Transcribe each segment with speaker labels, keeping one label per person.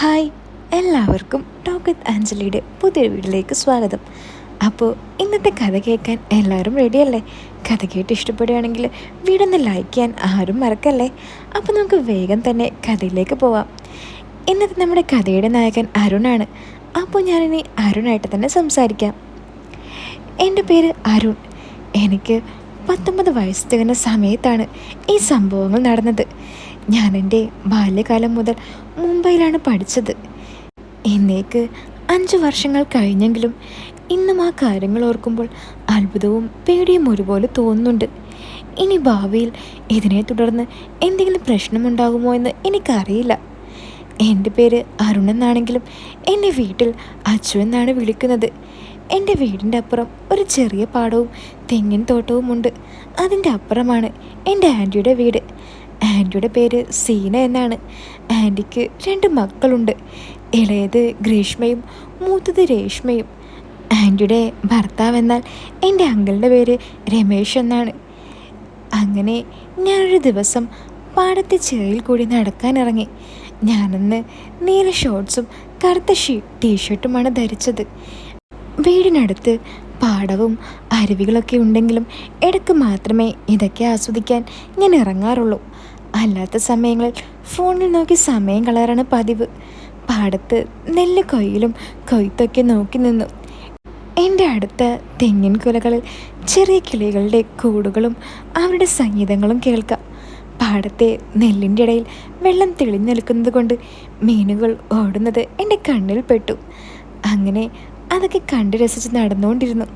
Speaker 1: Hi, എല്ലാവർക്കും talk with ആഞ്ചലിയുടെ പുതിയൊരു വീഡിയോയിലേക്ക് സ്വാഗതം. അപ്പോൾ ഇന്നത്തെ കഥ കേൾക്കാൻ എല്ലാവരും റെഡിയല്ലേ? കഥ കേട്ട് ഇഷ്ടപ്പെടുകയാണെങ്കിൽ വീഡിയോ ഒന്ന് ലൈക്ക് ചെയ്യാൻ ആരും മറക്കല്ലേ. അപ്പോൾ നമുക്ക് വേഗം തന്നെ കഥയിലേക്ക് പോവാം. ഇന്നത്തെ നമ്മുടെ കഥയുടെ നായകൻ അരുണാണ്. അപ്പോൾ ഞാനിനി അരുണായിട്ട് തന്നെ സംസാരിക്കാം. എൻ്റെ പേര് അരുൺ. എനിക്ക് 19 വയസ്സ് തികഞ്ഞ സമയത്താണ് ഈ സംഭവങ്ങൾ നടന്നത്. ഞാൻ എൻ്റെ ബാല്യകാലം മുതൽ മുംബൈയിലാണ് പഠിച്ചത്. ഇന്നേക്ക് 5 വർഷങ്ങൾ കഴിഞ്ഞെങ്കിലും ഇന്നും ആ കാര്യങ്ങൾ ഓർക്കുമ്പോൾ അത്ഭുതവും പേടിയും ഒരുപോലെ തോന്നുന്നുണ്ട്. ഇനി ഭാവിയിൽ ഇതിനെ തുടർന്ന് എന്തെങ്കിലും പ്രശ്നമുണ്ടാകുമോ എന്ന് എനിക്കറിയില്ല. എൻ്റെ പേര് അരുൺ എന്നാണെങ്കിലും എന്നെ വീട്ടിൽ അച്ചു എന്നാണ് വിളിക്കുന്നത്. എൻ്റെ വീടിൻ്റെ അപ്പുറം ഒരു ചെറിയ പാടവും തെങ്ങിൻ തോട്ടവുമുണ്ട്. അതിൻ്റെ അപ്പുറമാണ് എൻ്റെ ആൻറ്റിയുടെ വീട്. ആൻറ്റിയുടെ പേര് സീന എന്നാണ്. ആൻറ്റിക്ക് 2 മക്കളുണ്ട്. ഇളയത് ഗ്രീഷ്മയും മൂത്തത് രേഷ്മയും. ആൻറ്റിയുടെ ഭർത്താവ് എന്നാൽ എൻ്റെ അങ്കിളിൻ്റെ പേര് രമേശ് എന്നാണ്. അങ്ങനെ ഞാനൊരു ദിവസം പാടത്തെ ചെറിയിൽ കൂടി നടക്കാനിറങ്ങി. ഞാനന്ന് നീല ഷോർട്ട്സും കറുത്ത ടീഷർട്ടുമാണ് ധരിച്ചത്. വീടിനടുത്ത് പാടവും അരുവികളൊക്കെ ഉണ്ടെങ്കിലും ഇടയ്ക്ക് മാത്രമേ ഇതൊക്കെ ആസ്വദിക്കാൻ ഞാൻ ഇറങ്ങാറുള്ളൂ. അല്ലാത്ത സമയങ്ങളിൽ ഫോണിൽ നോക്കി സമയം കളയാറാണ് പതിവ്. പാടത്ത് നെല്ല് കൊയ്ത്തൊക്കെ നോക്കി നിന്നു. എൻ്റെ അടുത്ത തെങ്ങിൻ കുലകളിൽ ചെറിയ കിളികളുടെ കൂടുകളും അവരുടെ സംഗീതങ്ങളും കേൾക്കാം. പാടത്തെ നെല്ലിൻ്റെ ഇടയിൽ വെള്ളം തെളിഞ്ഞു നിൽക്കുന്നത് കൊണ്ട് മീനുകൾ ഓടുന്നത് എൻ്റെ കണ്ണിൽ പെട്ടു. അങ്ങനെ അതൊക്കെ കണ്ട് രസിച്ച് നടന്നുകൊണ്ടിരുന്നു.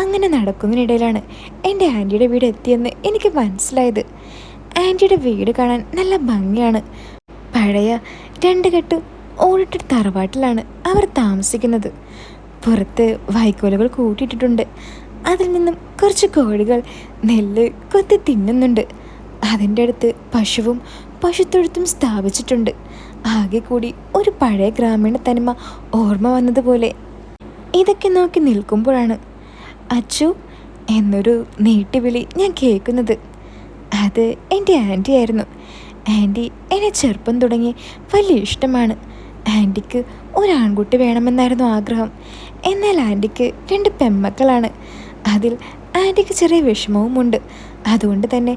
Speaker 1: അങ്ങനെ നടക്കുന്നതിനിടയിലാണ് എൻ്റെ ആൻറ്റിയുടെ വീട് എത്തിയെന്ന് എനിക്ക് മനസ്സിലായത്. ആൻറ്റിയുടെ വീട് കാണാൻ നല്ല ഭംഗിയാണ്. പഴയ 2 കെട്ട് ഓടിട്ട തറവാട്ടിലാണ് അവർ താമസിക്കുന്നത്. പുറത്ത് വൈക്കോലുകൾ കൂട്ടിയിട്ടിട്ടുണ്ട്. അതിൽ നിന്നും കുറച്ച് കോഴികൾ നെല്ല് കൊത്തി തിന്നുന്നുണ്ട്. അതിൻ്റെ അടുത്ത് പശുവും പശുത്തൊഴുത്തും സ്ഥാപിച്ചിട്ടുണ്ട്. ആകെ കൂടി ഒരു പഴയ ഗ്രാമീണ തനിമ ഓർമ്മ വന്നതുപോലെ. ഇതൊക്കെ നോക്കി നിൽക്കുമ്പോഴാണ് അച്ചു എന്നൊരു നീട്ടിവിളി ഞാൻ കേൾക്കുന്നത്. അത് എൻ്റെ ആൻറ്റി ആയിരുന്നു. ആൻറ്റി എന്നെ ചെറുപ്പം തുടങ്ങി വലിയ ഇഷ്ടമാണ്. ആൻറ്റിക്ക് ഒരാൺകുട്ടി വേണമെന്നായിരുന്നു ആഗ്രഹം. എന്നാൽ ആൻറ്റിക്ക് 2 പെൺമക്കളാണ്. അതിൽ ആൻറ്റിക്ക് ചെറിയ വിഷമവുമുണ്ട്. അതുകൊണ്ട് തന്നെ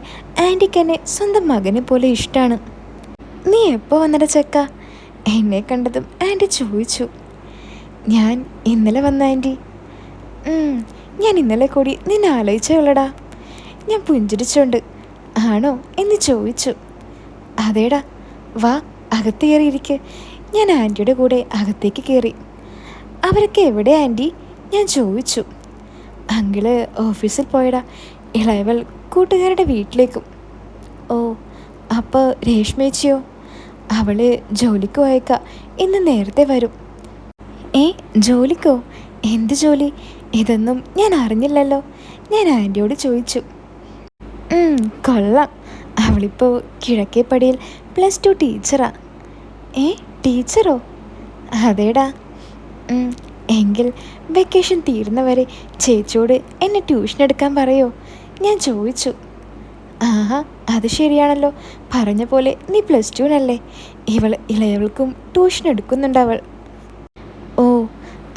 Speaker 1: ആൻറ്റിക്ക് എന്നെ സ്വന്തം മകനെ പോലെ ഇഷ്ടമാണ്. നീ എപ്പോൾ വന്നട ചെക്ക? എന്നെ കണ്ടതും ആൻറ്റി ചോദിച്ചു. ഞാൻ ഇന്നലെ വന്ന ആൻറ്റി. ഞാൻ ഇന്നലെ കൂടി നിന്നെ ആലോചിച്ചേ ഉള്ളടാ. ഞാൻ പുഞ്ചിരിച്ചോണ്ട് ആണോ എന്ന് ചോദിച്ചു. അതേടാ, വാ അകത്ത് കയറിയിരിക്ക്. ഞാൻ ആൻറ്റിയുടെ കൂടെ അകത്തേക്ക് കയറി. അവരൊക്കെ എവിടെ ആൻറ്റി? ഞാൻ ചോദിച്ചു. അങ്കിള് ഓഫീസിൽ പോയടാ. ഇളയവൾ കൂട്ടുകാരുടെ വീട്ടിലേക്കും. ഓ, അപ്പോൾ രേഷ്മേച്ചിയോ? അവള് ജോലിക്ക് പോയേക്കാം. ഇന്ന് നേരത്തെ വരും. ജോലിക്കോ? എന്ത് ജോലി? ഇതൊന്നും ഞാൻ അറിഞ്ഞില്ലല്ലോ. ഞാൻ ആൻറ്റിയോട് ചോദിച്ചു. കൊള്ളാം. അവളിപ്പോൾ കിഴക്കേപ്പടിയിൽ +2 ടീച്ചറാ. ടീച്ചറോ? അതേടാ. എങ്കിൽ വെക്കേഷൻ തീരുന്നവരെ ചേച്ചിയോട് എന്നെ ട്യൂഷൻ എടുക്കാൻ പറയോ? ഞാൻ ചോദിച്ചു. ആഹാ, അത് ശരിയാണല്ലോ. പറഞ്ഞ പോലെ നീ +2നല്ലേ? ഇളയവൾക്കും ട്യൂഷൻ എടുക്കുന്നുണ്ടവൾ. ഓ,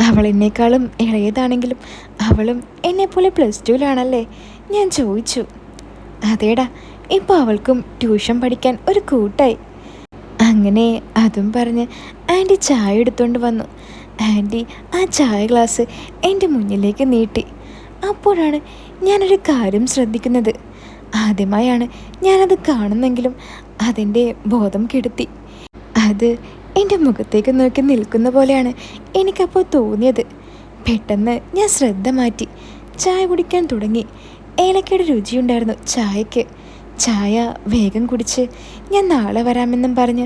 Speaker 1: അവൾ എന്നെക്കാളും ഇളയതാണെങ്കിലും അവളും എന്നെപ്പോലെ +2ലാണല്ലേ? ഞാൻ ചോദിച്ചു. അതേടാ, ഇപ്പോൾ അവൾക്കും ട്യൂഷൻ പഠിക്കാൻ ഒരു കൂട്ടായി. അങ്ങനെ അതും പറഞ്ഞ് ആൻറ്റി ചായ എടുത്തുകൊണ്ട് വന്നു. ആൻറ്റി ആ ചായ ഗ്ലാസ് എൻ്റെ മുന്നിലേക്ക് നീട്ടി. അപ്പോഴാണ് ഞാനൊരു കാര്യം ശ്രദ്ധിക്കുന്നത്. ആദ്യമായാണ് ഞാനത് കാണുന്നെങ്കിലും അതിൻ്റെ ബോധം കെടുത്തി. അത് എൻ്റെ മുഖത്തേക്ക് നോക്കി നിൽക്കുന്ന പോലെയാണ് എനിക്കപ്പോൾ തോന്നിയത്. പെട്ടെന്ന് ഞാൻ ശ്രദ്ധ മാറ്റി ചായ കുടിക്കാൻ തുടങ്ങി. ഏലക്കയുടെ രുചിയുണ്ടായിരുന്നു ചായക്ക്. ചായ വേഗം കുടിച്ച് ഞാൻ നാളെ വരാമെന്നും പറഞ്ഞ്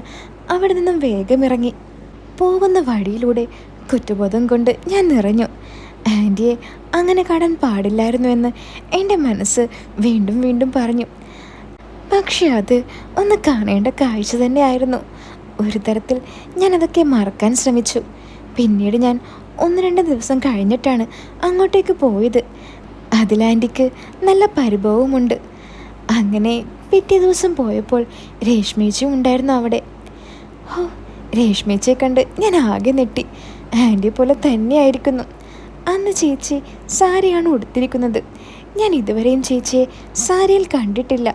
Speaker 1: അവിടെ നിന്നും വേഗം ഇറങ്ങി. പോകുന്ന വഴിയിലൂടെ കുറ്റബോധം കൊണ്ട് ഞാൻ നിറഞ്ഞു. ആൻറ്റിയെ അങ്ങനെ കാണാൻ പാടില്ലായിരുന്നുവെന്ന് എൻ്റെ മനസ്സ് വീണ്ടും വീണ്ടും പറഞ്ഞു. പക്ഷെ അത് ഒന്ന് കാണേണ്ട കാഴ്ച തന്നെയായിരുന്നു. ഒരു തരത്തിൽ ഞാനതൊക്കെ മറക്കാൻ ശ്രമിച്ചു. പിന്നീട് ഞാൻ 1-2 ദിവസം കഴിഞ്ഞിട്ടാണ് അങ്ങോട്ടേക്ക് പോയത്. അതിൽ ആൻറ്റിക്ക് നല്ല പരിഭവമുണ്ട്. അങ്ങനെ പിറ്റേ ദിവസം പോയപ്പോൾ രേഷ്മേച്ചിയും ഉണ്ടായിരുന്നു അവിടെ. ഹോ, രേഷ്മേച്ചിയെ കണ്ട് ഞാൻ ആകെ നെട്ടി. ആൻറ്റി പോലെ തന്നെയായിരിക്കുന്നു. അന്ന് ചേച്ചി സാരിയാണ് ഉടുത്തിരിക്കുന്നത്. ഞാൻ ഇതുവരെയും ചേച്ചിയെ സാരിയിൽ കണ്ടിട്ടില്ല.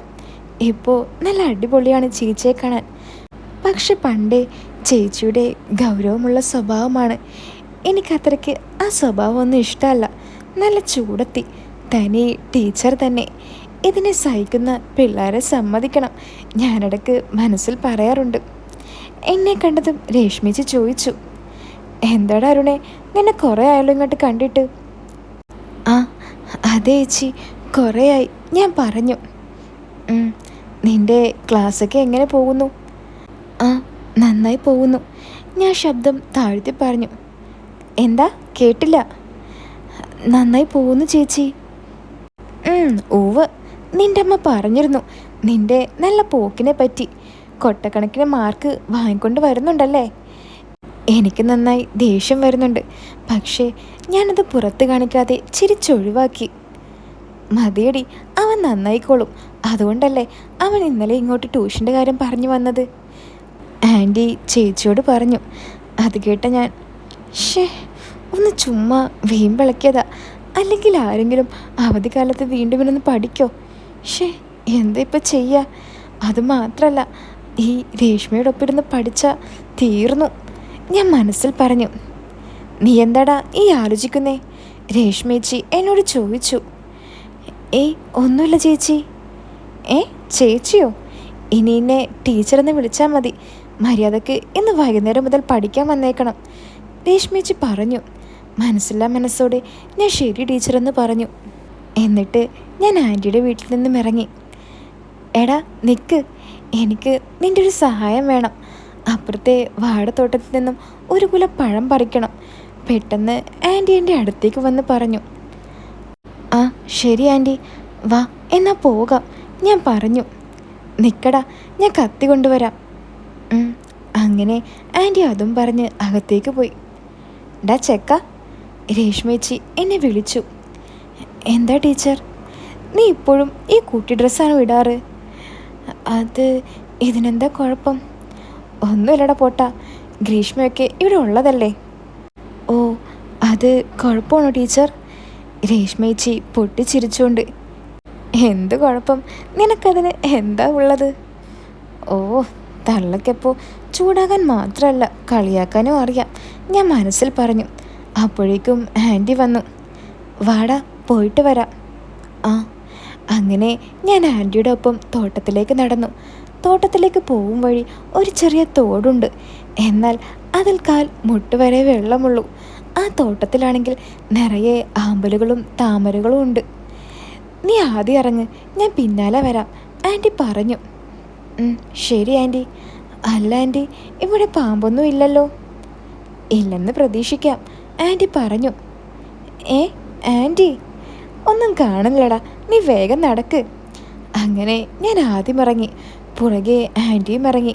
Speaker 1: ഇപ്പോൾ നല്ല അടിപൊളിയാണ് ചേച്ചിയെ കാണാൻ. പക്ഷെ പണ്ടേ ചേച്ചിയുടെ ഗൗരവമുള്ള സ്വഭാവമാണ്. എനിക്കത്രയ്ക്ക് ആ സ്വഭാവമൊന്നും ഇഷ്ടമല്ല. നല്ല ചൂടത്തി തനി ടീച്ചർ തന്നെ. ഇതിനെ സഹിക്കുന്ന പിള്ളേരെ സമ്മതിക്കണം, ഞാനിടയ്ക്ക് മനസ്സിൽ പറയാറുണ്ട്. എന്നെ കണ്ടതും രേഷ്മിച്ച് ചോദിച്ചു, എന്താടാ അരുണേ, നിന്നെ കുറേ ആയാലും ഇങ്ങോട്ട് കണ്ടിട്ട്? ആ അതെ ചേച്ചി, കുറേയായി. ഞാൻ പറഞ്ഞു. നിൻ്റെ ക്ലാസ്സൊക്കെ എങ്ങനെ പോകുന്നു? ആ നന്നായി പോകുന്നു. ഞാൻ ശബ്ദം താഴ്ത്തി പറഞ്ഞു. എന്താ കേട്ടില്ല? നന്നായി പോകുന്നു ചേച്ചി. ഉവ്വ്, നിൻ്റെ അമ്മ പറഞ്ഞിരുന്നു നിൻ്റെ നല്ല പോക്കിനെ പറ്റി. കൊട്ടക്കണക്കിന് മാർക്ക് വാങ്ങിക്കൊണ്ട് വരുന്നുണ്ടല്ലേ? എനിക്ക് നന്നായി ദേഷ്യം വരുന്നുണ്ട്. പക്ഷേ ഞാനത് പുറത്ത് കാണിക്കാതെ ചിരിച്ചൊഴിവാക്കി. മതിയടി, അവൻ നന്നായിക്കോളും. അതുകൊണ്ടല്ലേ അവൻ ഇന്നലെ ഇങ്ങോട്ട് ട്യൂഷൻ്റെ കാര്യം പറഞ്ഞു വന്നത്. ആൻറ്റി ചേച്ചിയോട് പറഞ്ഞു. അത് കേട്ട ഞാൻ ഒന്ന് ചുമ്മാ വീമ്പിളക്കിയതാ. അല്ലെങ്കിൽ ആരെങ്കിലും അവധിക്കാലത്ത് വീണ്ടും ഇരുന്ന് പഠിക്കോ? എന്താ ഇപ്പം ചെയ്യുക? അതുമാത്രമല്ല, ഈ രേഷ്മയോടൊപ്പം ഇരുന്ന് പഠിച്ചാൽ തീർന്നു. ഞാൻ മനസ്സിൽ പറഞ്ഞു. നീ എന്താടാ ഈ ആലോചിക്കുന്നേ? രേഷ്മേച്ചി എന്നോട് ചോദിച്ചു. ഒന്നുമില്ല ചേച്ചി. ചേച്ചിയോ? ഇനി എന്നെ ടീച്ചറെന്ന് വിളിച്ചാൽ മതി. മര്യാദക്ക് ഇന്ന് വൈകുന്നേരം മുതൽ പഠിക്കാൻ വന്നേക്കണം, രേഷ്മേച്ചി പറഞ്ഞു. മനസ്സില്ലാ മനസ്സോടെ ഞാൻ ശരി ടീച്ചറെന്ന് പറഞ്ഞു. എന്നിട്ട് ഞാൻ ആൻറ്റിയുടെ വീട്ടിൽ നിന്നും ഇറങ്ങി. എടാ നിൽക്ക്, എനിക്ക് നിൻ്റെ ഒരു സഹായം വേണം. അപ്പുറത്തെ വാഴത്തോട്ടത്തിൽ നിന്നും ഒരു കുല പഴം പറിക്കണം. പെട്ടെന്ന് ആൻറ്റി എൻ്റെ അടുത്തേക്ക് വന്ന് പറഞ്ഞു. ആ ശരി ആൻറ്റി, വാ എന്നാ പോകാം, ഞാൻ പറഞ്ഞു. നിൽക്കടാ, ഞാൻ കത്തി കൊണ്ടുവരാം. അങ്ങനെ ആൻറ്റി അതും പറഞ്ഞ് അകത്തേക്ക് പോയി. ഡാ ചെക്ക, രേഷ്മേച്ചി എന്നെ വിളിച്ചു. എന്താ ടീച്ചർ? നീ ഇപ്പോഴും ഈ കുട്ടി ഡ്രസ്സാണ് ഇടാറ്? അത് ഇതിനെന്താ കുഴപ്പം? ഒന്നുമില്ലടാ പോട്ടാ, ഗ്രീഷ്മയൊക്കെ ഇവിടെ ഉള്ളതല്ലേ. ഓ അത് കുഴപ്പമാണോ ടീച്ചർ? രേഷ്മേച്ചി പൊട്ടിച്ചിരിച്ചുകൊണ്ട്. എന്ത് കുഴപ്പം? നിനക്കതിന് എന്താ ഉള്ളത്? ഓ തള്ളക്കെപ്പോൾ ചൂടാകാൻ മാത്രമല്ല കളിയാക്കാനും അറിയാം, ഞാൻ മനസ്സിൽ പറഞ്ഞു. അപ്പോഴേക്കും ആൻറ്റി വന്നു. വാടാ പോയിട്ട് വരാം. ആ അങ്ങനെ ഞാൻ ആൻറ്റിയുടെ ഒപ്പം തോട്ടത്തിലേക്ക് നടന്നു. തോട്ടത്തിലേക്ക് പോകും വഴി ഒരു ചെറിയ തോടുണ്ട്. എന്നാൽ അതിൽ കാൽ മുട്ടുവരെ വെള്ളമുള്ളൂ. ആ തോട്ടത്തിലാണെങ്കിൽ നിറയെ ആമ്പലുകളും താമരകളും ഉണ്ട്. നീ ആദ്യം ഇറങ്ങ്, ഞാൻ പിന്നാലെ വരാം, ആൻറ്റി പറഞ്ഞു. ശരി ആൻറ്റി. അല്ല ആൻറ്റി, ഇവിടെ പാമ്പൊന്നും ഇല്ലല്ലോ? ഇല്ലെന്ന് പ്രതീക്ഷിക്കാം, ആൻറ്റി പറഞ്ഞു. ആൻറ്റി ഒന്നും കാണുന്നില്ലടാ, നീ വേഗം നടക്ക്. അങ്ങനെ ഞാൻ ആദ്യം ഇറങ്ങി, പുറകെ ആൻറ്റിയും ഇറങ്ങി.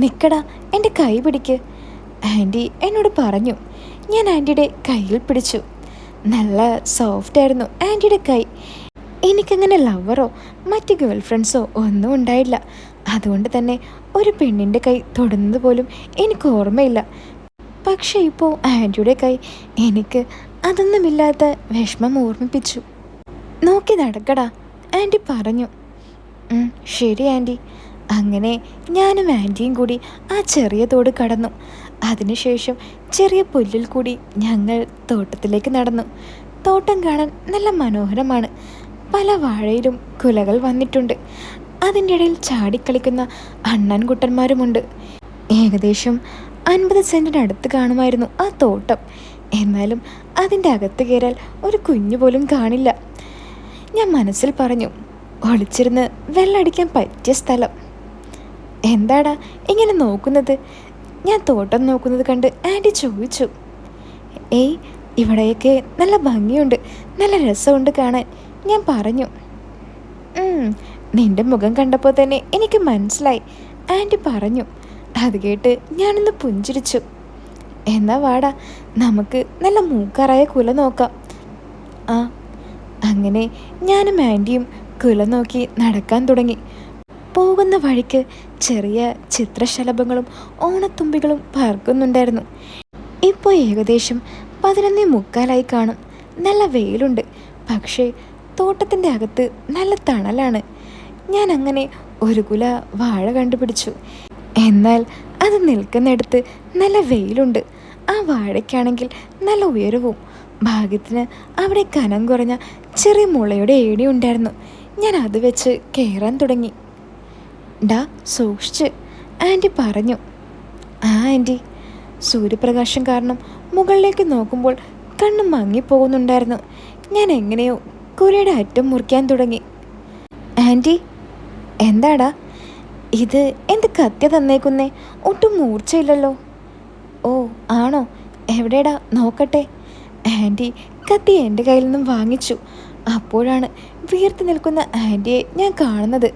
Speaker 1: നിൽക്കടാ, എൻ്റെ കൈ പിടിക്ക്, ആൻറ്റി എന്നോട് പറഞ്ഞു. ഞാൻ ആൻറ്റിയുടെ കയ്യിൽ പിടിച്ചു. നല്ല സോഫ്റ്റ് ആയിരുന്നു ആൻറ്റിയുടെ കൈ. എനിക്കങ്ങനെ ലവറോ മറ്റ് ഗേൾ ഫ്രണ്ട്സോ ഒന്നും ഉണ്ടായില്ല. അതുകൊണ്ട് തന്നെ ഒരു പെണ്ണിൻ്റെ കൈ തൊടുന്നത് പോലും എനിക്ക് ഓർമ്മയില്ല. പക്ഷേ ഇപ്പോൾ ആൻറ്റിയുടെ കൈ എനിക്ക് അതൊന്നുമില്ലാത്ത വിഷമം ഓർമ്മിപ്പിച്ചു. നോക്കി നടക്കടാ, ആൻറ്റി പറഞ്ഞു. ശരി ആൻറ്റി. അങ്ങനെ ഞാനും ആൻറ്റിയും കൂടി ആ ചെറിയ തോട് കടന്നു. അതിനുശേഷം ചെറിയ പുല്ലിൽ കൂടി ഞങ്ങൾ തോട്ടത്തിലേക്ക് നടന്നു. തോട്ടം കാണാൻ നല്ല മനോഹരമാണ്. പല വാഴയിലും കുലകൾ വന്നിട്ടുണ്ട്. അതിൻ്റെ ഇടയിൽ ചാടിക്കളിക്കുന്ന അണ്ണൻകുട്ടന്മാരുമുണ്ട്. ഏകദേശം 50 സെൻറ്റിനടുത്ത് കാണുമായിരുന്നു ആ തോട്ടം. എന്നാലും അതിൻ്റെ അകത്ത് കയറാൻ ഒരു കുഞ്ഞു പോലും കാണില്ല. ഞാൻ മനസ്സിൽ പറഞ്ഞു, ഒളിച്ചിരുന്ന് വെള്ളമടിക്കാൻ പറ്റിയ സ്ഥലം. എന്താടാ ഇങ്ങനെ നോക്കുന്നത്? ഞാൻ തോട്ടം നോക്കുന്നത് കണ്ട് ആൻറ്റി ചോദിച്ചു. ഇവിടെയൊക്കെ നല്ല ഭംഗിയുണ്ട്, നല്ല രസമുണ്ട് കാണാൻ, ഞാൻ പറഞ്ഞു. നിന്റെ മുഖം കണ്ടപ്പോൾ തന്നെ എനിക്ക് മനസ്സിലായി, ആൻറ്റി പറഞ്ഞു. അത് കേട്ട് ഞാനൊന്ന് പുഞ്ചിരിച്ചു. എന്നാ വാടാ, നമുക്ക് നല്ല മൂക്കാറായ കുല നോക്കാം. ആ അങ്ങനെ ഞാനും ആൻറ്റിയും കുല നോക്കി നടക്കാൻ തുടങ്ങി. പോകുന്ന വഴിക്ക് ചെറിയ ചിത്രശലഭങ്ങളും ഓണത്തുമ്പികളും പറക്കുന്നുണ്ടായിരുന്നു. ഇപ്പോൾ ഏകദേശം 11:45 കാണും. നല്ല വെയിലുണ്ട്, പക്ഷേ തോട്ടത്തിൻ്റെ അകത്ത് നല്ല തണലാണ്. ഞാൻ അങ്ങനെ ഒരു കുല വാഴ കണ്ടുപിടിച്ചു. എന്നാൽ അത് നിൽക്കുന്നിടത്ത് നല്ല വെയിലുണ്ട്. ആ വാഴയ്ക്കാണെങ്കിൽ നല്ല ഉയരവും. ഭാഗ്യത്തിന് അവിടെ കനം കുറഞ്ഞ ചെറിയ മുളയുടെ ഏണി ഉണ്ടായിരുന്നു. ഞാൻ അത് വെച്ച് കയറാൻ തുടങ്ങി. ഡാ സൂക്ഷിച്ച്, ആൻറ്റി പറഞ്ഞു. ആ ആൻറ്റി. സൂര്യപ്രകാശം കാരണം മുകളിലേക്ക് നോക്കുമ്പോൾ കണ്ണ് മങ്ങിപ്പോകുന്നുണ്ടായിരുന്നു. ഞാൻ എങ്ങനെയോ കുരയുടെ അറ്റം മുറിക്കാൻ തുടങ്ങി. ആൻറ്റി. എന്താടാ ഇത്? എന്ത് കത്തിയ തന്നേക്കുന്നേ? ഒട്ടും മൂർച്ചയില്ലല്ലോ. ഓ ആണോ? എവിടെടാ നോക്കട്ടെ. ആൻറ്റി കത്തി എൻ്റെ കയ്യിൽ നിന്നും വാങ്ങിച്ചു. അപ്പോഴാണ് വീർത്ത് നിൽക്കുന്ന ആൻറ്റിയെ ഞാൻ കാണുന്നത്.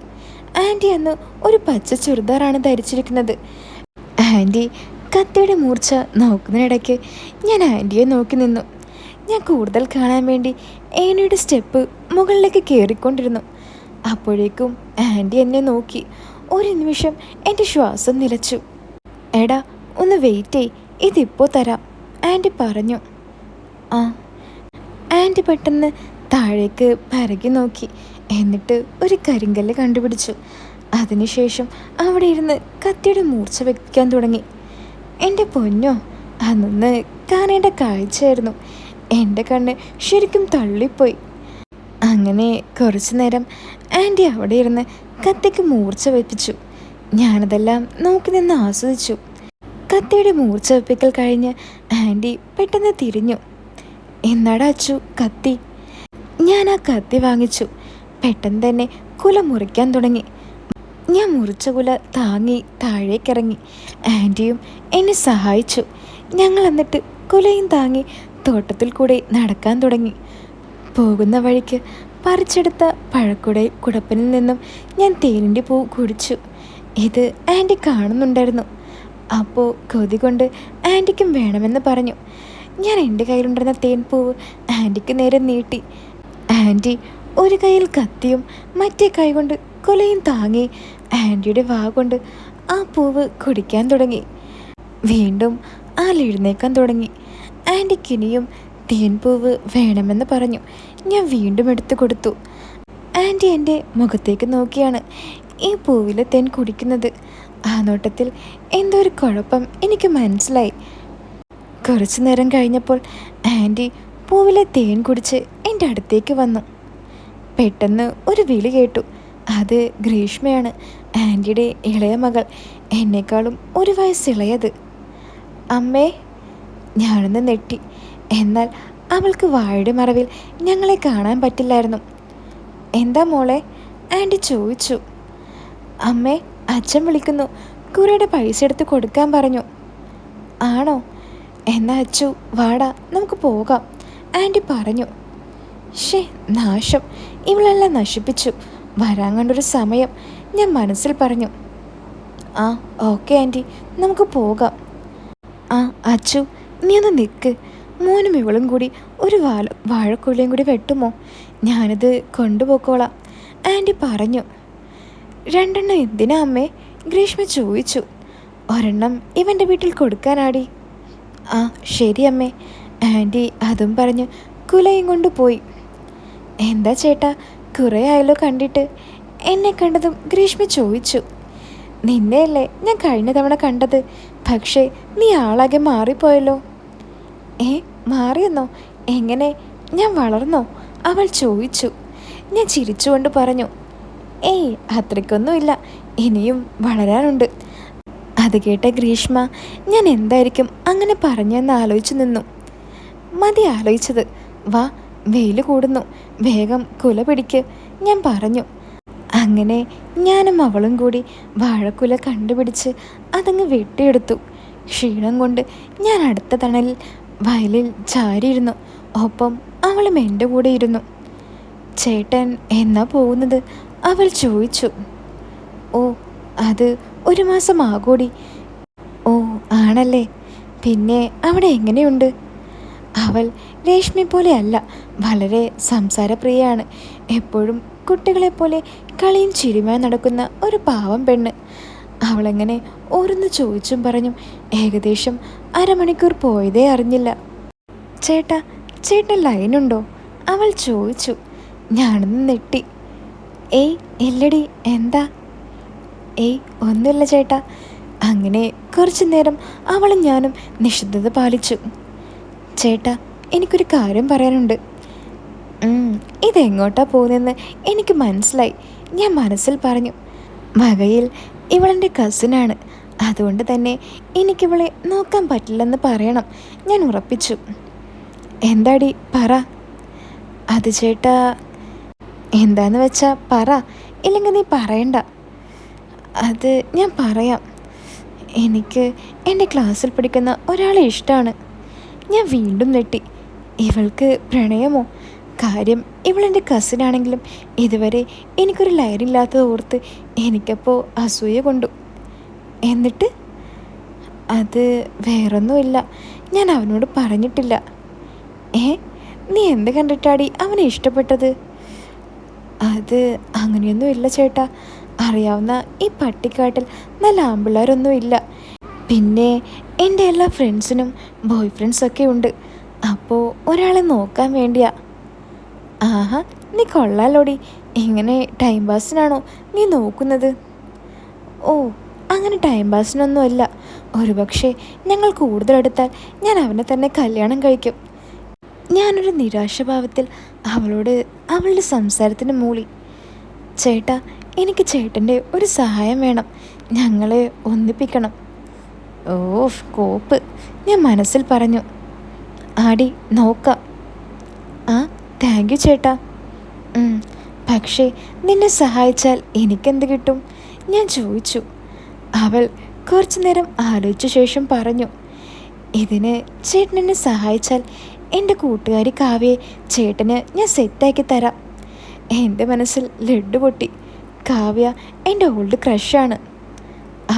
Speaker 1: ആൻറ്റി അന്ന് ഒരു പച്ച ചുരിദാറാണ് ധരിച്ചിരിക്കുന്നത്. ആൻറ്റി കത്തിയുടെ മൂർച്ച നോക്കുന്നതിനിടയ്ക്ക് ഞാൻ ആൻറ്റിയെ നോക്കി നിന്നു. ഞാൻ കൂടുതൽ കാണാൻ വേണ്ടി ഏണിയുടെ സ്റ്റെപ്പ് മുകളിലേക്ക് കയറിക്കൊണ്ടിരുന്നു. അപ്പോഴേക്കും ആൻറ്റി എന്നെ നോക്കി. ഒരു നിമിഷം എൻ്റെ ശ്വാസം നിലച്ചു. എടാ ഒന്ന് വെയിറ്റ് ചെയ്, ഇതിപ്പോൾ തരാം, ആൻറ്റി പറഞ്ഞു. ആ. ആൻറ്റി പെട്ടെന്ന് താഴേക്ക് പരകി നോക്കി. എന്നിട്ട് ഒരു കരിങ്കല്ല് കണ്ടുപിടിച്ചു. അതിനുശേഷം അവിടെ ഇരുന്ന് കത്തിയുടെ മൂർച്ച വയ്ക്കാൻ തുടങ്ങി. എൻ്റെ പൊന്നോ, അന്ന് കാണേണ്ട കാഴ്ചയായിരുന്നു. എൻ്റെ കണ്ണ് ശരിക്കും തള്ളിപ്പോയി. അങ്ങനെ കുറച്ചു നേരം ആൻറ്റി അവിടെ ഇരുന്ന് കത്തിക്ക് മൂർച്ച വെപ്പിച്ചു. ഞാനതെല്ലാം നോക്കി നിന്ന് ആസ്വദിച്ചു. കത്തിയുടെ മൂർച്ച വെപ്പിക്കൽ കഴിഞ്ഞ് ആൻറ്റി പെട്ടെന്ന് തിരിഞ്ഞു. എന്നാടാ അച്ചു കത്തി? ഞാൻ ആ കത്തി വാങ്ങിച്ചു. പെട്ടെന്ന് തന്നെ കുല മുറിക്കാൻ തുടങ്ങി. ഞാൻ മുറിച്ച കുല താങ്ങി താഴേക്കിറങ്ങി. ആൻറ്റിയും എന്നെ സഹായിച്ചു. ഞങ്ങൾ എന്നിട്ട് കുലയും താങ്ങി തോട്ടത്തിൽ കൂടെ നടക്കാൻ തുടങ്ങി. പോകുന്ന വഴിക്ക് പറിച്ചെടുത്ത കുടപ്പനിൽ നിന്നും ഞാൻ തേനിൻ്റെ പൂ കുടിച്ചു. ഇത് ആൻറ്റി കാണുന്നുണ്ടായിരുന്നു. അപ്പോൾ കൊതി കൊണ്ട് ആൻറ്റിക്കും വേണമെന്ന് പറഞ്ഞു. ഞാൻ എൻ്റെ കയ്യിലുണ്ടായിരുന്ന തേൻ പൂവ് ആൻറ്റിക്ക് നേരെ നീട്ടി. ആൻറ്റി ഒരു കയ്യിൽ കത്തിയും മറ്റേ കൈ കൊണ്ട് കുലയും താങ്ങി ആൻറ്റിയുടെ വാ കൊണ്ട് ആ പൂവ് കുടിക്കാൻ തുടങ്ങി. വീണ്ടും എഴുന്നേക്കാൻ തുടങ്ങി. ആൻറ്റിക്കിനിയും തേൻപൂവ് വേണമെന്ന് പറഞ്ഞു. ഞാൻ വീണ്ടും എടുത്തു കൊടുത്തു. ആൻറ്റി എൻ്റെ മുഖത്തേക്ക് നോക്കിയാണ് ഈ പൂവിലെ തേൻ കുടിക്കുന്നത്. ആ നോട്ടത്തിൽ എന്തോ ഒരു കുഴപ്പം എനിക്ക് മനസ്സിലായി. കുറച്ചു നേരം കഴിഞ്ഞപ്പോൾ ആൻറ്റി പൂവിലെ തേൻ കുടിച്ച് എൻ്റെ അടുത്തേക്ക് വന്നു. പെട്ടെന്ന് ഒരു വിളി കേട്ടു. അത് ഗ്രീഷ്മയാണ്, ആൻറ്റിയുടെ ഇളയ മകൾ, എന്നെക്കാളും ഒരു വയസ്സിളയത്. അമ്മേ. ഞാനൊന്ന് നെട്ടി. എന്നാൽ അവൾക്ക് വാഴയുടെ മറവിൽ ഞങ്ങളെ കാണാൻ പറ്റില്ലായിരുന്നു. എന്താ മോളെ? ആൻറ്റി ചോദിച്ചു. അമ്മേ, അച്ഛൻ വിളിക്കുന്നു, കുരയുടെ പൈസ എടുത്ത് കൊടുക്കാൻ പറഞ്ഞു. ആണോ? എന്നാ അച്ചു വാടാ, നമുക്ക് പോകാം, ആൻറ്റി പറഞ്ഞു. നാശം, ഇവളെല്ലാം നശിപ്പിച്ചു. വരാൻ കണ്ടൊരു സമയം, ഞാൻ മനസ്സിൽ പറഞ്ഞു. ആ ഓക്കെ ആൻറ്റി, നമുക്ക് പോകാം. ആ അച്ചു, നീ ഒന്ന് നിൽക്ക്. മോനും ഇവളും കൂടി ഒരു വാഴക്കൊള്ളിയും കൂടി വെട്ടുമോ? ഞാനിത് കൊണ്ടുപോക്കോളാം, ആൻറ്റി പറഞ്ഞു. 2 എണ്ണം എന്തിനാ അമ്മേ? ഗ്രീഷ്മ ചോദിച്ചു. ഒരെണ്ണം ഇവൻ്റെ വീട്ടിൽ കൊടുക്കാനാടി. ആ ശരി അമ്മേ, ആൻറ്റി അതും പറഞ്ഞ് കുലയും കൊണ്ട് പോയി. എന്താ ചേട്ടാ, കുറേ ആയല്ലോ കണ്ടിട്ട്? എന്നെ കണ്ടതും ഗ്രീഷ്മ ചോദിച്ചു. നിന്നെയല്ലേ ഞാൻ കഴിഞ്ഞ തവണ കണ്ടത്, പക്ഷേ നീ ആളാകെ മാറിപ്പോയല്ലോ. മാറിയെന്നോ? എങ്ങനെ? ഞാൻ വളർന്നോ? അവൾ ചോദിച്ചു. ഞാൻ ചിരിച്ചുകൊണ്ട് പറഞ്ഞു, അത്രയ്ക്കൊന്നുമില്ല, ഇനിയും വളരാനുണ്ട്. അത് കേട്ട ഗ്രീഷ്മ ഞാൻ എന്തായിരിക്കും അങ്ങനെ പറഞ്ഞെന്ന് ആലോചിച്ചു നിന്നു. മതി ആലോചിച്ചത്, വാ, വെയിൽ കൂടുന്നു, വേഗം കുല പിടിക്ക്, ഞാൻ പറഞ്ഞു. അങ്ങനെ ഞാനും അവളും കൂടി വാഴക്കുല കണ്ടുപിടിച്ച് അതങ്ങ് വെട്ടിയെടുത്തു. ക്ഷീണം കൊണ്ട് ഞാൻ അടുത്ത തണലിൽ വയലിൽ ചാരിയിരുന്നു. ഒപ്പം അവളും എൻ്റെ കൂടെ ഇരുന്നു. ചേട്ടൻ എന്നാ പോകുന്നത്? അവൾ ചോദിച്ചു. ഓ, അത് 1 മാസം ആകൂടി. ഓ ആണല്ലേ? പിന്നെ അവിടെ എങ്ങനെയുണ്ട്? അവൾ രേഷ്മയെ പോലെ അല്ല, വളരെ സംസാരപ്രിയയാണ്. എപ്പോഴും കുട്ടികളെപ്പോലെ കളിയും ചിരിയുമായി നടക്കുന്ന ഒരു പാവം പെണ്ണ്. അവളെങ്ങനെ ഓരോന്ന് ചോദിച്ചും പറഞ്ഞും ഏകദേശം അരമണിക്കൂർ പോയതേ അറിഞ്ഞില്ല. ചേട്ടാ, ചേട്ടൻ ലൈനുണ്ടോ? അവൾ ചോദിച്ചു. ഞാനൊന്ന് നെട്ടി. ഏയ് ഇല്ലടി, എന്താ? ഏയ് ഒന്നുമില്ല ചേട്ടാ. അങ്ങനെ കുറച്ചു നേരം അവളും ഞാനും നിശബ്ദത പാലിച്ചു. ചേട്ടാ, എനിക്കൊരു കാര്യം പറയാനുണ്ട്. ഇതെങ്ങോട്ടാ പോകുന്നതെന്ന് എനിക്ക് മനസ്സിലായി. ഞാൻ മനസ്സിൽ പറഞ്ഞു. വകയിൽ ഇവളെൻ്റെ കസിനാണ്. അതുകൊണ്ട് തന്നെ എനിക്കിവളെ നോക്കാൻ പറ്റില്ലെന്ന് പറയണം. ഞാൻ ഉറപ്പിച്ചു. എന്താടി പറ. അത് ചേട്ടാ, എന്താന്ന് വെച്ചാ പറ, ഇല്ലെങ്കിൽ നീ പറയണ്ട. അത് ഞാൻ പറയാം. എനിക്ക് എൻ്റെ ക്ലാസ്സിൽ പഠിക്കുന്ന ഒരാളെ ഇഷ്ടമാണ്. ഞാൻ വീണ്ടും നെട്ടി. ഇവൾക്ക് പ്രണയമോ? കാര്യം ഇവളെൻ്റെ കസിനാണെങ്കിലും ഇതുവരെ എനിക്കൊരു ലൈനില്ലാത്തത് ഓർത്ത് എനിക്കപ്പോൾ അസൂയ കൊണ്ടു. എന്നിട്ട് അത് വേറൊന്നുമില്ല, ഞാൻ അവനോട് പറഞ്ഞിട്ടില്ല. നീ എന്ത് കണ്ടിട്ടാടി അവനെ ഇഷ്ടപ്പെട്ടത്? അത് അങ്ങനെയൊന്നുമില്ല ചേട്ടാ. അറിയാവുന്ന ഈ പട്ടിക്കാട്ടിൽ നല്ല ആമ്പിള്ളേരൊന്നും ഇല്ല. പിന്നെ എൻ്റെ എല്ലാ ഫ്രണ്ട്സിനും ബോയ് ഫ്രണ്ട്സൊക്കെ ഉണ്ട്. അപ്പോൾ ഒരാളെ നോക്കാൻ വേണ്ടിയാ. ആഹാ, നീ കൊള്ളാലോടി. ഇങ്ങനെ ടൈം പാസിനാണോ നീ നോക്കുന്നത്? ഓ, അങ്ങനെ ടൈം പാസിനൊന്നുമല്ല. ഒരുപക്ഷെ ഞങ്ങൾ കൂടുതലെടുത്താൽ ഞാൻ അവനെ തന്നെ കല്യാണം കഴിക്കും. ഞാനൊരു നിരാശഭാവത്തിൽ അവളോട് അവളുടെ സംസാരത്തിന് മൂളി. ചേട്ടാ, എനിക്ക് ചേട്ടൻ്റെ ഒരു സഹായം വേണം. ഞങ്ങളെ ഒന്നിപ്പിക്കണം. ഓഫ് കോപ്പ്, ഞാൻ മനസ്സിൽ പറഞ്ഞു. ആടി, നോക്കാം. ആ, താങ്ക് യു ചേട്ടാ. പക്ഷേ നിന്നെ സഹായിച്ചാൽ എനിക്കെന്ത് കിട്ടും? ഞാൻ ചോദിച്ചു. അവൾ കുറച്ചു നേരം ആലോചിച്ച ശേഷം പറഞ്ഞു. ഇതിന് ചേട്ടൻ എന്നെ സഹായിച്ചാൽ എൻ്റെ കൂട്ടുകാരി കാവ്യയെ ചേട്ടന് ഞാൻ സെറ്റാക്കി തരാം. എൻ്റെ മനസ്സിൽ ലഡ്ഡു പൊട്ടി. കാവ്യ എൻ്റെ ഓൾഡ് ക്രഷാണ്.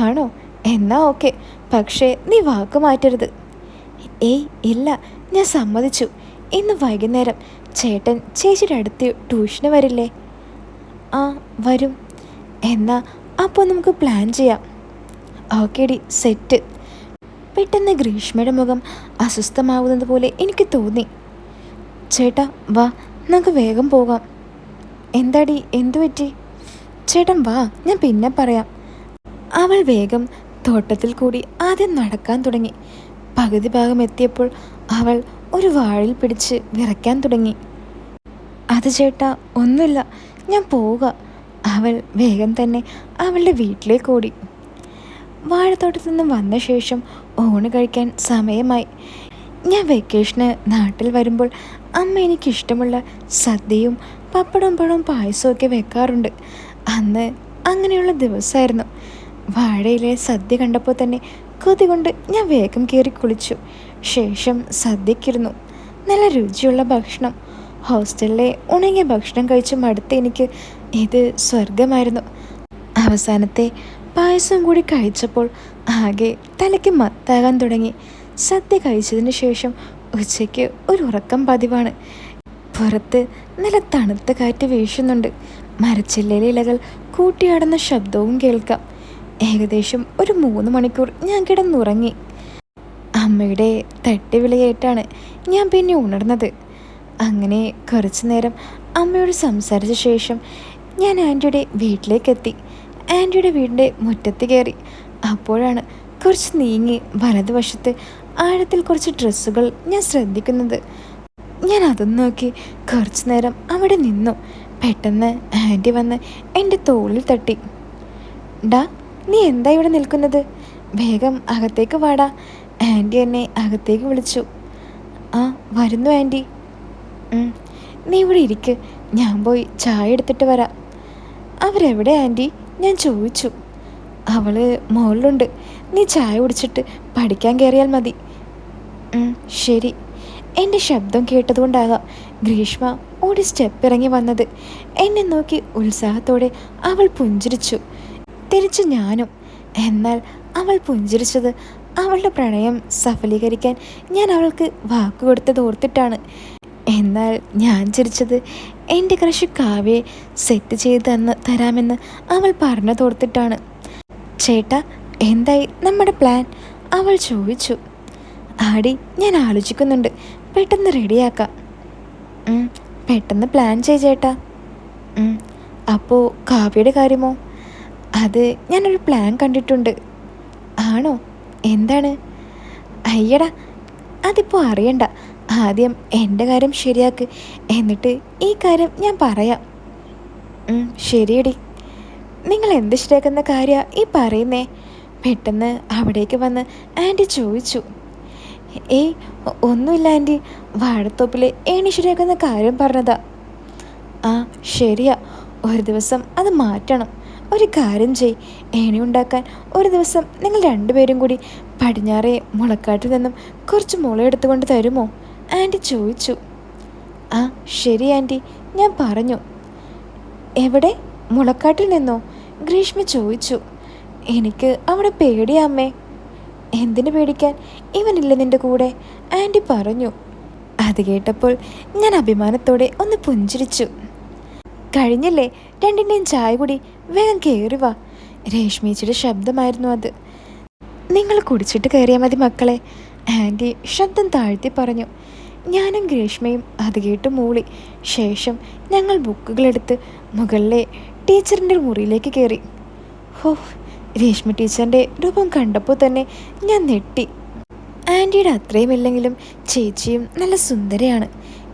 Speaker 1: ആണോ? എന്നാ ഓക്കെ. പക്ഷേ നീ വാക്ക് മാറ്റരുത്. ഏയ് ഇല്ല, ഞാൻ സമ്മതിച്ചു. ഇന്ന് വൈകുന്നേരം ചേട്ടൻ ചേച്ചിയുടെ അടുത്ത് ട്യൂഷന് വരില്ലേ? ആ, വരും. എന്നാ അപ്പോൾ നമുക്ക് പ്ലാൻ ചെയ്യാം. ഓക്കേടി, സെറ്റ്. പെട്ടെന്ന് ഗ്രീഷ്മയുടെ മുഖം അസ്വസ്ഥമാവുന്നത് പോലെ എനിക്ക് തോന്നി. ചേട്ടാ വാ, നമുക്ക് വേഗം പോകാം. എന്താടി, എന്തു പറ്റി? ചേട്ടൻ വാ, ഞാൻ പിന്നെ പറയാം. അവൾ വേഗം തോട്ടത്തിൽ കൂടി ആദ്യം നടക്കാൻ തുടങ്ങി. പകുതി ഭാഗം എത്തിയപ്പോൾ അവൾ ഒരു വാഴയിൽ പിടിച്ച് വിറയ്ക്കാൻ തുടങ്ങി. അത് ചേട്ടാ, ഒന്നുമില്ല, ഞാൻ പോവുക. അവൾ വേഗം തന്നെ അവളുടെ വീട്ടിലേക്ക് ഓടി. വാഴത്തോട്ടത്തു നിന്നും വന്ന ശേഷം ഊണ് കഴിക്കാൻ സമയമായി. ഞാൻ വെക്കേഷന് നാട്ടിൽ വരുമ്പോൾ അമ്മ എനിക്കിഷ്ടമുള്ള സദ്യയും പപ്പടം പഴവും പായസവും ഒക്കെ വെക്കാറുണ്ട്. അന്ന് അങ്ങനെയുള്ള ദിവസമായിരുന്നു. വാഴയിലെ സദ്യ കണ്ടപ്പോൾ തന്നെ കൊതി കൊണ്ട് ഞാൻ വേഗം കയറി കുളിച്ചു. ശേഷം സദ്യക്കിരുന്നു. നല്ല രുചിയുള്ള ഭക്ഷണം. ഹോസ്റ്റലിലെ ഉണങ്ങിയ ഭക്ഷണം കഴിച്ച് മടുത്ത് എനിക്ക് ഇത് സ്വർഗമായിരുന്നു. അവസാനത്തെ പായസം കൂടി കഴിച്ചപ്പോൾ ആകെ തലയ്ക്ക് മത്താകാൻ തുടങ്ങി. സദ്യ കഴിച്ചതിന് ശേഷം ഉച്ചയ്ക്ക് ഒരു ഉറക്കം പതിവാണ്. പുറത്ത് നല്ല തണുത്ത കാറ്റ് വീശുന്നുണ്ട്. മരച്ചില്ലയിലെ ഇലകൾ കൂട്ടിയാടുന്ന ശബ്ദവും കേൾക്കാം. ഏകദേശം ഒരു 3 മണിക്കൂർ ഞാൻ കിടന്നുറങ്ങി. അമ്മയുടെ തട്ടിവിളിയേറ്റാണ് ഞാൻ പിന്നെ ഉണർന്നത്. അങ്ങനെ കുറച്ചു നേരം അമ്മയോട് സംസാരിച്ച ശേഷം ഞാൻ ആൻറ്റിയുടെ വീട്ടിലേക്കെത്തി. ആൻറ്റിയുടെ വീടിൻ്റെ മുറ്റത്ത് കയറി. അപ്പോഴാണ് കുറച്ച് നീങ്ങി വലതുവശത്ത് ആഴത്തിൽ കുറച്ച് ഡ്രസ്സുകൾ ഞാൻ ശ്രദ്ധിക്കുന്നത്. ഞാൻ അതും നോക്കി കുറച്ചു നേരം അവിടെ നിന്നു. പെട്ടെന്ന് ആൻറ്റി വന്ന് എൻ്റെ തോളിൽ തട്ടി. ഡാ, നീ എന്താ ഇവിടെ നിൽക്കുന്നത്? വേഗം അകത്തേക്ക് വാടാ. ആൻറ്റി എന്നെ അകത്തേക്ക് വിളിച്ചു. ആ, വരുന്നു ആൻറ്റി. നീ ഇവിടെ ഇരിക്ക്, ഞാൻ പോയി ചായ എടുത്തിട്ട് വരാം. അവരെവിടെ ആൻറ്റി? ഞാൻ ചോദിച്ചു. അവൾ മുകളിലുണ്ട്. നീ ചായ കുടിച്ചിട്ട് പഠിക്കാൻ കയറിയാൽ മതി. ശരി. എൻ്റെ ശബ്ദം കേട്ടതുകൊണ്ടാകാം ഗ്രീഷ്മ ഓടി സ്റ്റെപ്പ് ഇറങ്ങി വന്നത്. എന്നെ നോക്കി ഉത്സാഹത്തോടെ അവൾ പുഞ്ചിരിച്ചു. തിരിച്ചു ഞാനും. എന്നാൽ അവൾ പുഞ്ചിരിച്ചത് അവളുടെ പ്രണയം സഫലീകരിക്കാൻ ഞാൻ അവൾക്ക് വാക്കുകൊടുത്തത് ഓർത്തിട്ടാണ്. എന്നാൽ ഞാൻ ചിരിച്ചത് എൻ്റെ ക്രഷ് കാവ്യയെ സെറ്റ് ചെയ്ത് തരാമെന്ന് അവൾ പറഞ്ഞതോർത്തിട്ടാണ്. ചേട്ടാ, എന്തായി നമ്മുടെ പ്ലാൻ? അവൾ ചോദിച്ചു. ആടി, ഞാൻ ആലോചിക്കുന്നുണ്ട്, പെട്ടെന്ന് റെഡിയാക്കാം. പെട്ടെന്ന് പ്ലാൻ ചേട്ടാ. അപ്പോൾ കാവ്യയുടെ കാര്യമോ? അത് ഞാനൊരു പ്ലാൻ കണ്ടിട്ടുണ്ട്. ആണോ? എന്താണ്? അയ്യടാ, അതിപ്പോൾ അറിയണ്ട. ആദ്യം എൻ്റെ കാര്യം ശരിയാക്ക്, എന്നിട്ട് ഈ കാര്യം ഞാൻ പറയാം. ശരിയടി. നിങ്ങൾ എന്ത് ശരിയാക്കുന്ന കാര്യമാണ് ഈ പറയുന്നേ? പെട്ടെന്ന് അവിടേക്ക് വന്ന് ആൻറ്റി ചോദിച്ചു. ഏയ്, ഒന്നുമില്ല ആൻറ്റി, വാഴത്തോപ്പിൽ ഏണി ശരിയാക്കുന്ന കാര്യം പറഞ്ഞതാ. ആ ശരിയാ, ഒരു ദിവസം അത് മാറ്റണം. ഒരു കാര്യം ചെയ്, ഏണി ഉണ്ടാക്കാൻ ഒരു ദിവസം നിങ്ങൾ രണ്ടുപേരും കൂടി പടിഞ്ഞാറേ മുളക്കാട്ടിൽ നിന്നും കുറച്ച് മുള എടുത്തുകൊണ്ട് തരുമോ? ആൻറ്റി ചോദിച്ചു. ആ ശരി ആൻറ്റി, ഞാൻ പറഞ്ഞു. എവിടെ? മുളക്കാട്ടിൽ നിന്നോ? ഗ്രീഷ്മ ചോദിച്ചു. എനിക്ക് അവിടെ പേടിയാ അമ്മേ. എന്തിനു പേടിക്കാൻ? ഇവനില്ല നിൻ്റെ കൂടെ, ആൻറ്റി പറഞ്ഞു. അത് കേട്ടപ്പോൾ ഞാൻ അഭിമാനത്തോടെ ഒന്ന് പുഞ്ചിരിച്ചു. കഴിഞ്ഞില്ലേ രണ്ടിൻ്റെയും ചായ കൂടി, വേഗം കയറി വാ. രേഷ്മേച്ചിയുടെ ശബ്ദമായിരുന്നു അത്. നിങ്ങൾ കുടിച്ചിട്ട് കയറിയാൽ മതി മക്കളെ, ആൻറ്റി ശബ്ദം താഴ്ത്തി പറഞ്ഞു. ഞാനും ഗ്രേഷ്മയും അത് കേട്ട് മൂളി. ശേഷം ഞങ്ങൾ ബുക്കുകളെടുത്ത് മുകളിലെ ടീച്ചറിൻ്റെ മുറിയിലേക്ക് കയറി. ഹോ, രേഷ്മ ടീച്ചറിൻ്റെ രൂപം കണ്ടപ്പോൾ തന്നെ ഞാൻ ഞെട്ടി. ആൻറ്റിയുടെ അത്രയും ഇല്ലെങ്കിലും ചേച്ചിയും നല്ല സുന്ദരിയാണ്.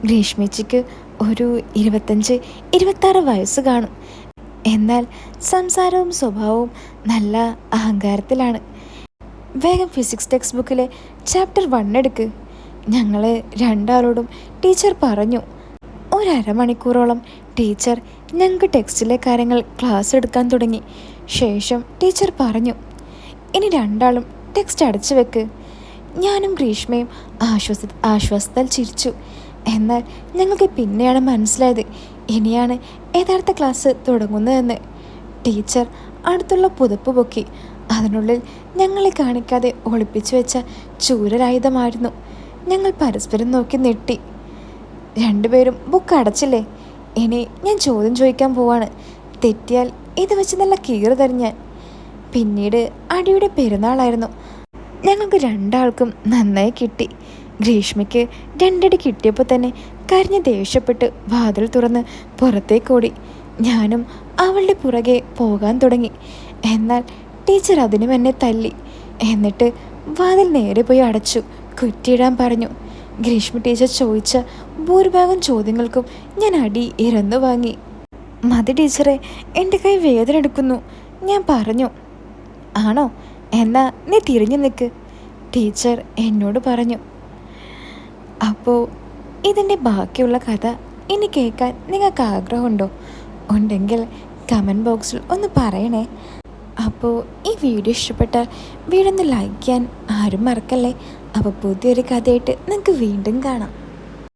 Speaker 1: ഗ്രീഷ്മേച്ചിക്ക് ഒരു 25-26 വയസ്സ് കാണും. എന്നാൽ സംസാരവും സ്വഭാവവും നല്ല അഹങ്കാരത്തിലാണ്. വേഗം ഫിസിക്സ് ടെക്സ്റ്റ് ബുക്കിലെ ചാപ്റ്റർ 1 എടുക്ക്. ഞങ്ങൾ രണ്ടാളോടും ടീച്ചർ പറഞ്ഞു. ഒരമണിക്കൂറോളം ടീച്ചർ ഞങ്ങൾക്ക് ടെക്സ്റ്റിലെ കാര്യങ്ങൾ ക്ലാസ് എടുക്കാൻ തുടങ്ങി. ശേഷം ടീച്ചർ പറഞ്ഞു, ഇനി രണ്ടാളും ടെക്സ്റ്റ് അടച്ചു വെക്ക്. ഞാനും ഗ്രീഷ്മയും ആശ്വാസത്താൽ ചിരിച്ചു. എന്നാൽ ഞങ്ങൾക്ക് പിന്നെയാണ് മനസ്സിലായത് ഇനിയാണ് യഥാർത്ഥ ക്ലാസ് തുടങ്ങുന്നതെന്ന്. ടീച്ചർ അടുത്തുള്ള പുതപ്പ് പൊക്കി. അതിനുള്ളിൽ ഞങ്ങളെ കാണിക്കാതെ ഒളിപ്പിച്ചു വെച്ച ചൂരരായുധമായിരുന്നു. ഞങ്ങൾ പരസ്പരം നോക്കി ഞെട്ടി. രണ്ടുപേരും ബുക്ക് അടച്ചില്ലേ? ഇനി ഞാൻ ചോദ്യം ചോദിക്കാൻ പോവാണ്. തെറ്റിയാൽ ഇത് വെച്ച് നല്ല കീറ് തരും ഞാൻ. പിന്നീട് അടിയുടെ പെരുന്നാളായിരുന്നു. ഞങ്ങൾക്ക് രണ്ടാൾക്കും നന്നായി കിട്ടി. ഗ്രീഷ്മയ്ക്ക് 2 അടി കിട്ടിയപ്പോൾ തന്നെ കരഞ്ഞ് ദേഷ്യപ്പെട്ട് വാതിൽ തുറന്ന് പുറത്തേക്കോടി. ഞാനും അവളുടെ പുറകെ പോകാൻ തുടങ്ങി. എന്നാൽ ടീച്ചർ അതിനും എന്നെ തല്ലി. എന്നിട്ട് വാതിൽ നേരെ പോയി അടച്ചു കുറ്റിയിടാൻ പറഞ്ഞു. ഗ്രീഷ്മ ടീച്ചർ ചോദിച്ച ഭൂരിഭാഗം ചോദ്യങ്ങൾക്കും ഞാൻ അടി ഇറന്നു വാങ്ങി. മതി ടീച്ചറെ, എൻ്റെ കൈ വേദന എടുക്കുന്നു, ഞാൻ പറഞ്ഞു. ആണോ? എന്നാ നീ തിരിഞ്ഞു നിൽക്ക്, ടീച്ചർ എന്നോട് പറഞ്ഞു. അപ്പോൾ ഇതിൻ്റെ ബാക്കിയുള്ള കഥ ഇനി കേൾക്കാൻ നിങ്ങൾക്ക് ആഗ്രഹമുണ്ടോ? ഉണ്ടെങ്കിൽ കമൻറ്റ് ബോക്സിൽ ഒന്ന് പറയണേ. അപ്പോൾ ഈ വീഡിയോ ഇഷ്ടപ്പെട്ടാൽ വീഡിയോ ഒന്ന് ലൈക്ക് ചെയ്യാൻ ആരും മറക്കല്ലേ. അപ്പോൾ പുതിയൊരു കഥയായിട്ട് നിങ്ങൾക്ക് വീണ്ടും കാണാം.